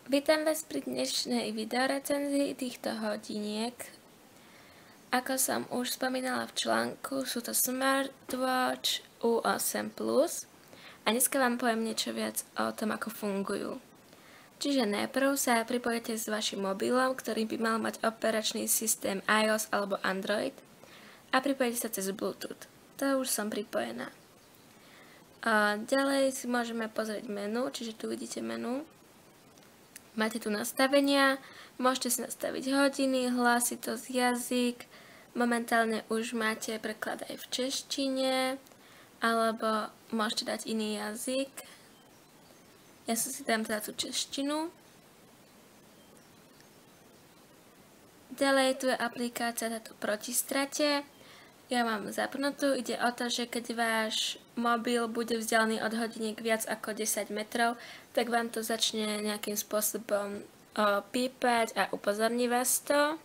Vítam vás pri dnešnej videorecenzii týchto hodiniek. Ako som už spomínala v článku, sú to Smartwatch U8 Plus a dneska vám poviem niečo viac o tom, ako fungujú. Čiže najprv sa pripojíte s vašim mobilom, ktorý by mal mať operačný systém iOS alebo Android a pripojíte sa cez Bluetooth. To už som pripojená. A ďalej si môžeme pozrieť menu, čiže tu vidíte menu. Máte tu nastavenia, môžete si nastaviť hodiny, hlasitosť, jazyk, momentálne už máte preklad aj v češtine, alebo môžete dať iný jazyk. Ja si dám teda tú češtinu. Ďalej tu je aplikácia táto proti strate. Ja mám zapnutú, ide o to, že keď váš mobil bude vzdialený od hodiniek viac ako 10 metrov, tak vám to začne nejakým spôsobom pípať a upozorní vás to.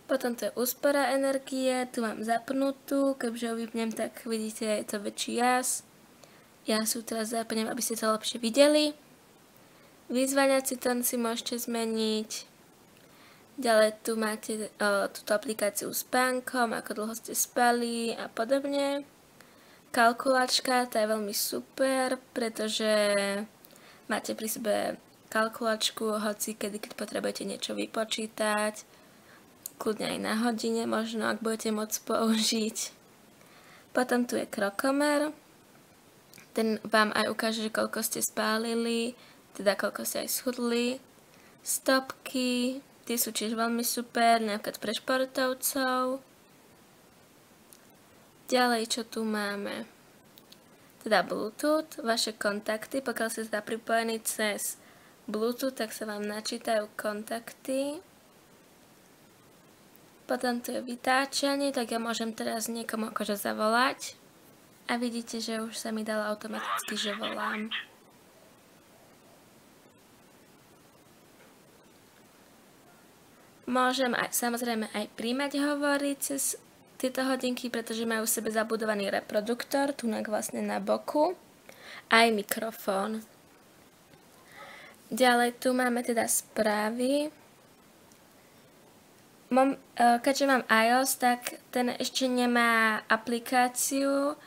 Potom to je úspora energie, tu mám zapnutú, keďže ho vypnem, tak vidíte, je to väčší jas. Ja si teraz zapnem, aby ste to lepšie videli. Vyzváňací tón si môžete zmeniť. Ďalej tu máte túto aplikáciu s spánkom, ako dlho ste spali a podobne. Kalkulačka, tá je veľmi super, pretože máte pri sebe kalkulačku, hoci kedy, keď potrebujete niečo vypočítať, kľudne aj na hodine možno, ak budete môcť použiť. Potom tu je krokomer, ten vám aj ukáže, koľko ste spálili, teda koľko ste aj schudli. Stopky, tie sú tiež veľmi super, napríklad pre športovcov. Ďalej, čo tu máme? Teda Bluetooth, vaše kontakty, pokiaľ ste teda pripojení cez Bluetooth, tak sa vám načítajú kontakty. Potom tu je vytáčanie, tak ja môžem teraz niekomu akože zavolať. A vidíte, že už sa mi dalo automaticky, že volám. Môžem samozrejme aj príjmať hovory cez tieto hodinky, pretože majú v sebe zabudovaný reproduktor, tunak vlastne na boku, aj mikrofón. Ďalej tu máme teda správy. Keďže mám iOS, tak ten ešte nemá aplikáciu,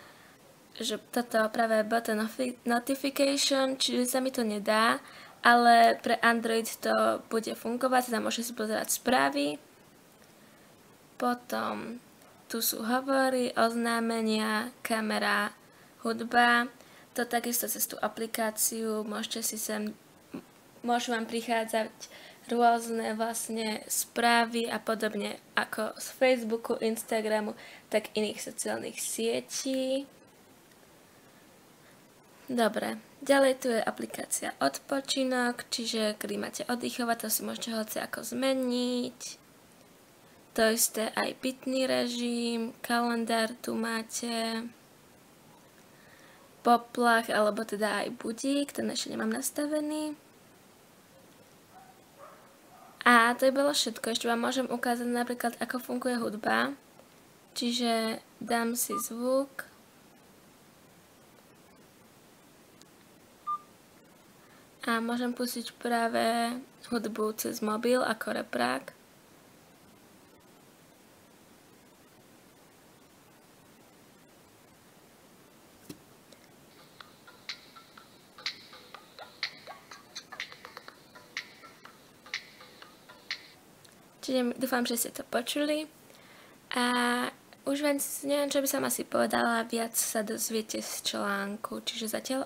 že toto práve button notification, čiže sa mi to nedá. Ale pre Android to bude fungovať, teda môžete si pozerať správy. Potom tu sú hovory, oznámenia, kamera, hudba. To takisto cez tú aplikáciu môžu vám prichádzať rôzne vlastne správy a podobne ako z Facebooku, Instagramu, tak iných sociálnych sietí. Dobre, ďalej tu je aplikácia odpočinok, čiže keď máte oddychovať, to si môžete hoci ako zmeniť. To isté aj pitný režim, kalendár tu máte, poplach, alebo teda aj budík, ten ešte nemám nastavený. A to je bolo všetko, ešte vám môžem ukázať napríklad, ako funguje hudba. Čiže dám si zvuk. A môžem pustiť práve hudbu cez mobil ako reprák. Čiže dúfam, že ste to počuli. A už neviem, čo by som asi povedala, viac sa dozviete z článku. Čiže zatiaľ